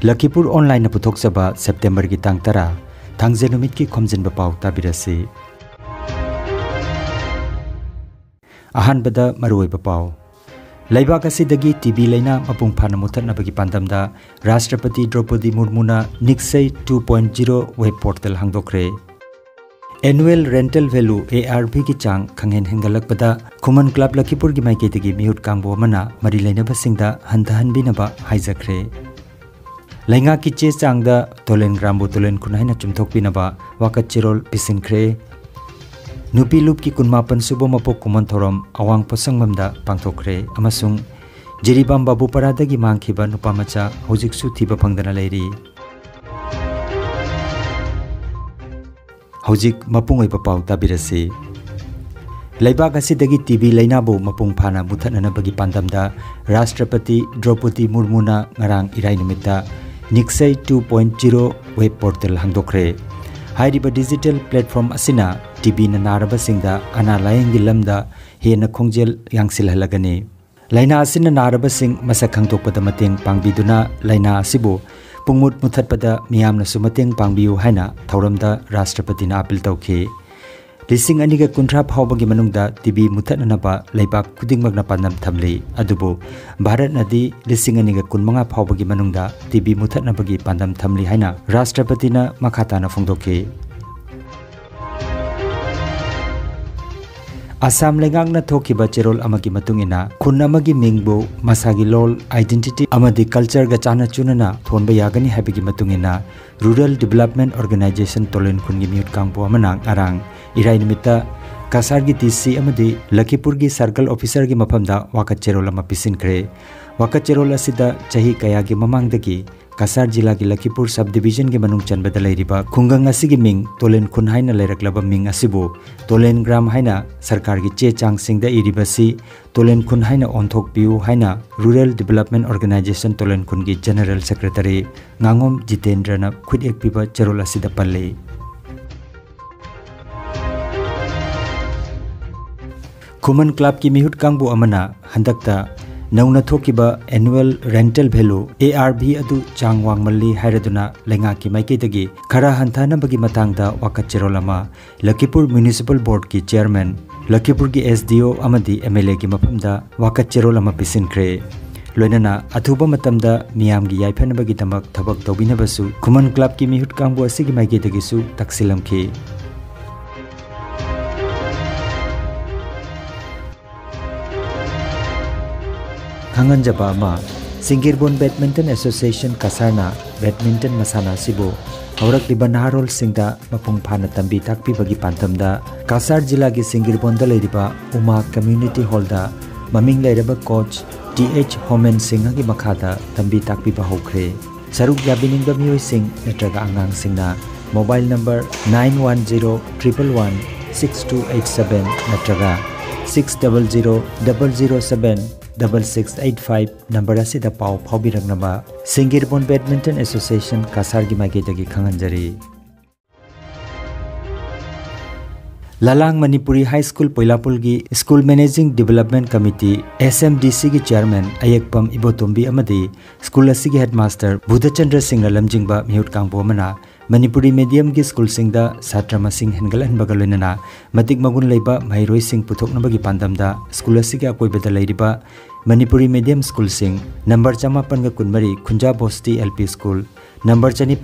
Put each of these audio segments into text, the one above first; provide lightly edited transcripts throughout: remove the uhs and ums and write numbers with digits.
Lakhipuronline puthokjaba September ki tang tara thangje numit ki Khomjinba Pao tabirasi. Ahanbada maruoiba pau. Laibak asidagi TB laina mapung phana muthatnabagi pandamda Rashtrapati Draupadi Murmuna Niksai 2.0 web portal hangdokre. Annual rental value ARV ki chang khanghen hengalakpada Khuman Club Lakhipur gi maiketagi mihut kangbo mana mari lainaba singda hantahanbinaba haijakre. Lainga ki che changda tolen grambo tolen khunhaina chumthokpinaba wakat chirol pisinkre. Nupi lup ki kunmapan subo mapok kuman thorom awang posangmamda pangthokre amasung jiribam babu paradagi mangkhiba nupa macha hojiksu thiba phangdana leiri. Hojik mapung oiba pau tabirasi. Laibak asidagi TB lainabu mapung phana muthatnanabagi pandamda Rashtrapati Draupadi Murmuna ngarang irai numita Niksai 2.0 web portal hangdokre. Hairiba digital platform asina TB na naraba singda ana layengi lamda hena khongjel yangsil halagani. Laina asina naraba sing masak khangtokpada mateng pangbiduna laina asibu pungmut muthatpada miyamna sumateng pangbiu haina thauramda Rashtrapati na apil tawkhi. Lising aniga kunthra phawbagi manungda TB muthatnanaba laibak kudingmakna pandam thamli adubu Bharat nadi lising aniga kunmanga phawbagi manungda TB muthatnabagi pandam thamli haina Rashtrapati na makhatana phongdokhi. Assam lengangna thokiba cherol amagi matungina khun amagi mingbu masagi lol identity amadi culture ga chana chunana thonba yagani habigi matungina Rural Development Organization tolen khungi miut kangpo amanang arang irai nimita kasargi TC amadi Lakhipurgi circle officer gi maphamda wakat cherol ama pisinkre. Wakat cherol asida chahi kayagi mamangdagi Kasar jila ki Lakhipur subdivision ki manung chanbada lairiba khungang asigi ming tolen khun haina lairaklaba ming asibu tolen gram haina sarkar gi che chang singda iribasi tolen khun haina onthok piu haina Rural Development Organization tolen khun gi General Secretary Ngangom Jitendra na khud ek piba cherol asida palle. Khuman Club ki mihut kangbu amana handakta Nauna thokiba annual rental value ARV adu changwang malli hairaduna lenga ki maiketagi khara hanthana bagi matangda wakat cherolama Lakhipur Municipal Board ki chairman Lakhipur ki SDO amadi MLA ki maphamda wakat cherolama pisinkre. Loinana athuba matamda miyam gi yaiphan bagi tamak thabak tawbina basu Khuman Club ki mihut kangbu asigi maiketagi su taksilamkhi. Khanghanjaba ama Singirbon Badminton Association Kasarna Badminton Masana Sibo Haurakliba Naharol Singda mapung phana tambi takpi bagi pantamda Kasar jila gi Singirbon da leiriba Uma Community Hall da maming leiraba coach TH Homen Singh gi makhada tambi takpi ba hokre. Saruk yabining ba mioi sing natraga angang singna mobile number 9101116287 natraga 600007 6685 number asida pau phawbiragnaba Singirbon Badminton Association Kasar gi magedagi khanganjari. Lalang Manipuri High School Poilapul gi School Managing Development Committee SMDC gi chairman Ayekpam Ibotombi amadi school asigi headmaster Budhachandra Singh lamjingba mihut kangbo mana Manipuri medium gi school singda satra masing hengalan bagaloinana matik magun leiba mairoi sing puthoknabagi pandamda school asigi akoibada leiriba Manipuri medium school sing number 513 Khunja Bosti LP School number 5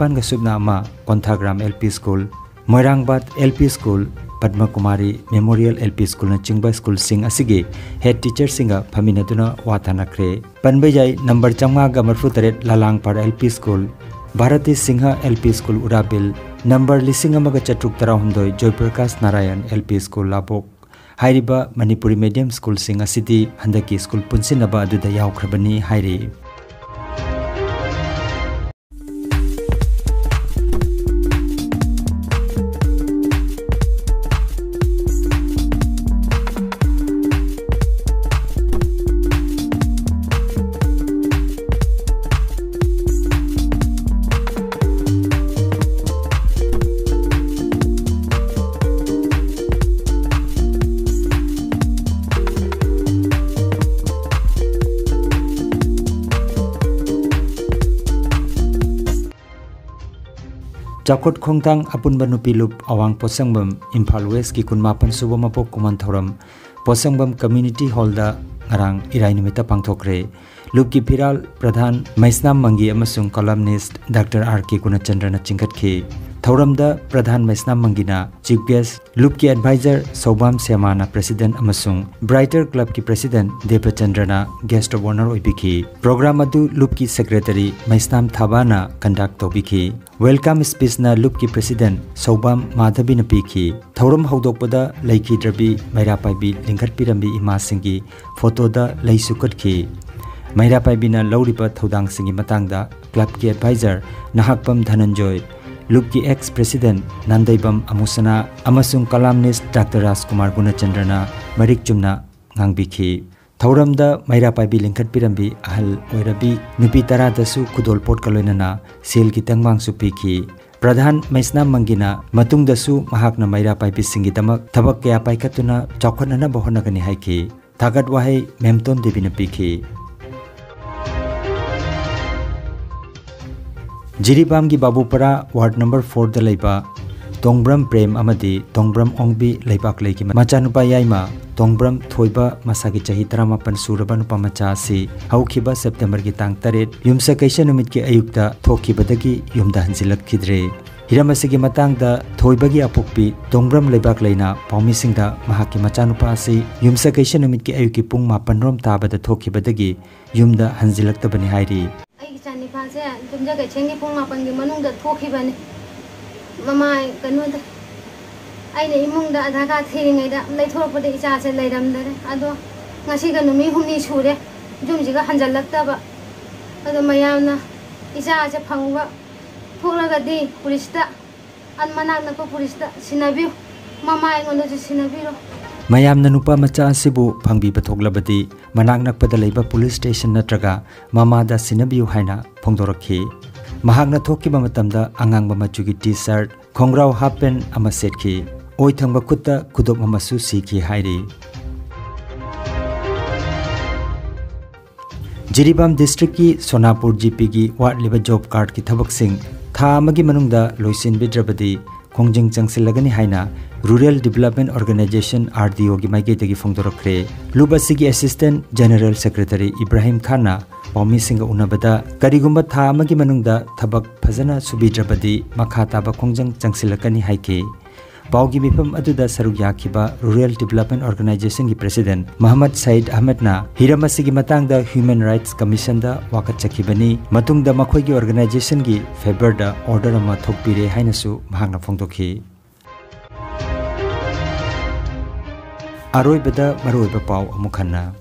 Konthagram LP School Moirangbat LP School Padma Kumari Memorial LP School na chingba school sing asigi head teacher singa phaminaduna wathanakre. Panbejai number 5 Lalang Par LP School Bharati Singha LP School Urabil number 5 Joyprakash Narayan LP School Labok Hairiba Manipuri medium school sing asidi handaki school punsinaba aduda yawkhrabani hairi. Chakot Khongtang Apunba Nupi Lup Awang Posangbam Imphal West ki Kunmapan Suba Mapok Kuman Thoram Posangbam Community Hall da ngarang irai numita pangthokre. Lup ki Piral Pradhan Maisnam Mangi amasung columnist Dr. R.K. Gunachandra na chingkatki. Thoramda Pradhan Maisnam Mangina Chief Guest Lup ki Advisor Sobam Semana President amasung Brighter Club ki President Depachandra na Guest of Honor oibiki. Program adu Lup ki Secretary Maisnam Thabana conduct tobiki. Welcome speech na Lup ki President Sobam Madhabi na piki. Thoram haudokpada Laiki Drabi Mairapaibi Lingkat Pirambi Ima Singi photo da Laisukatki. Mairapaibi na Lauripa Thodang Singi Matangda Club ki Advisor Nahakpam Dhananjoy Lup ki ex-president Nandaibam Amusana amasung columnist Dr. Rajkumar Gunachandra na Marik Chumna ngangbiki. Thoramda Mairapaibi Lingkat Pirambi ahal oirabi nupi tara dasu kudol pot kaloinana sel ki tangwang supiki. Pradhan Maisnam Mangina matung dasu mahakna Mairapaibi singidamak thabak kaya paikatuna chawkhanana bahonagani haiki. Thagat wahai Memton Devi na piki. Jiribam ki Babupara Ward number 4 da leiba Tongbram Prem amadi Tongbram Ongbi leibak leiki machanupa yaima Tongbram Thoiba masagi chahi 18 suraba nupa macha si haukhiba September ki tang 8 yumsa kaisa numit ki ayukta thokibadagi yumda hanjilak khidre. Hiramasigi matangda Thoibagi apokpi Tongbram leibak leina paumisingda mahaki machanupa si yumsa kaisa numit ki ayuki pung 9 rom tabada thokibadagi yumda hanjilak tabani hairi. Tumja ke chengi pung mapan gi manung da thoki bani mamai kanu da ai ne imung da adha ka thiringai da lai thorok pade icha se leiram da ado ngasi ga numi humni sure jum ji ga hanjalak ta ba ado mayamna icha se phangwa thora ga di purista an manak na ko purista sinabi mamai ngono ji sinabi ro Mayamna nupa macha asibu phangbi pathoglabadi manak nakpada leiba police station natraga mamada sinabiu haina phongdorakhi. Mahakna thokiba matamda angangba machugi t-shirt khongrau half pen ama setkhi. Oi thangba kutta kudop amasu sikhi hairi. Jiribam district ki Sonapur GP ki ward liba job card ki thabak sing tha amagi manungda loisin bidrabadi Khongjing changsilagani haina Rural Development Organization RDO ki maike tegi phongdorakre. Lubasigi Assistant General Secretary Ibrahim Khana Paumi Singa unabada karigumba tha amagi manungda thabak phajana subidrabadi makha taba khongjang changsilakani haike. Paugi mifam aduda saruk yakhiba Rural Development Organization ki President Muhammad Said Ahmed na hiramasigi matangda Human Rights Commission da wakat chakhibani matungda makhoi ki organization ki favor da order ama thokpire hainasu mahangna phongdokhi. Aroibada maroiba pau amukhanna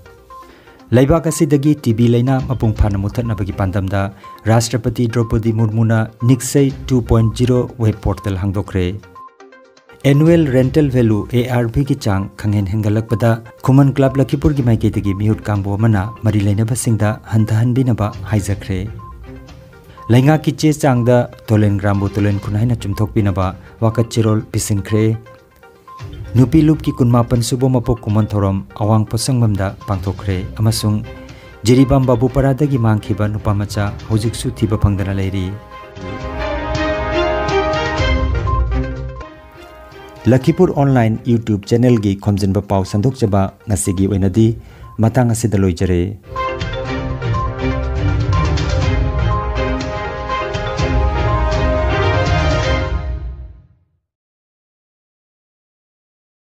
Laibak asidagi TB laina mapung phana muthatnabagi pandamda Rashtrapati Draupadi Murmuna Niksai 2.0 web portal hangdokre. Annual rental value ARV ki chang khanghen hengalakpada Khuman Club Lakhipur ki maike tegi mihut kangbo mana mari lainaba singda hantahanbinaba haijakre. Lainga ki che changda tolen grambo tolen khunhaina chumthokpinaba wakat chirol pisingkhre. Nupi Lup ki Kunmapan Subo Mapok Kuman Thoram Awang Posangmamda pangthokre amasung Jiribam Babupara dagi mangkhiba nupa macha hojiksu thiba phangdana leiri. Lakhipuronline YouTube channel gi Khomjinba Pao sandok jaba ngasigi oinadi matang asida loijare.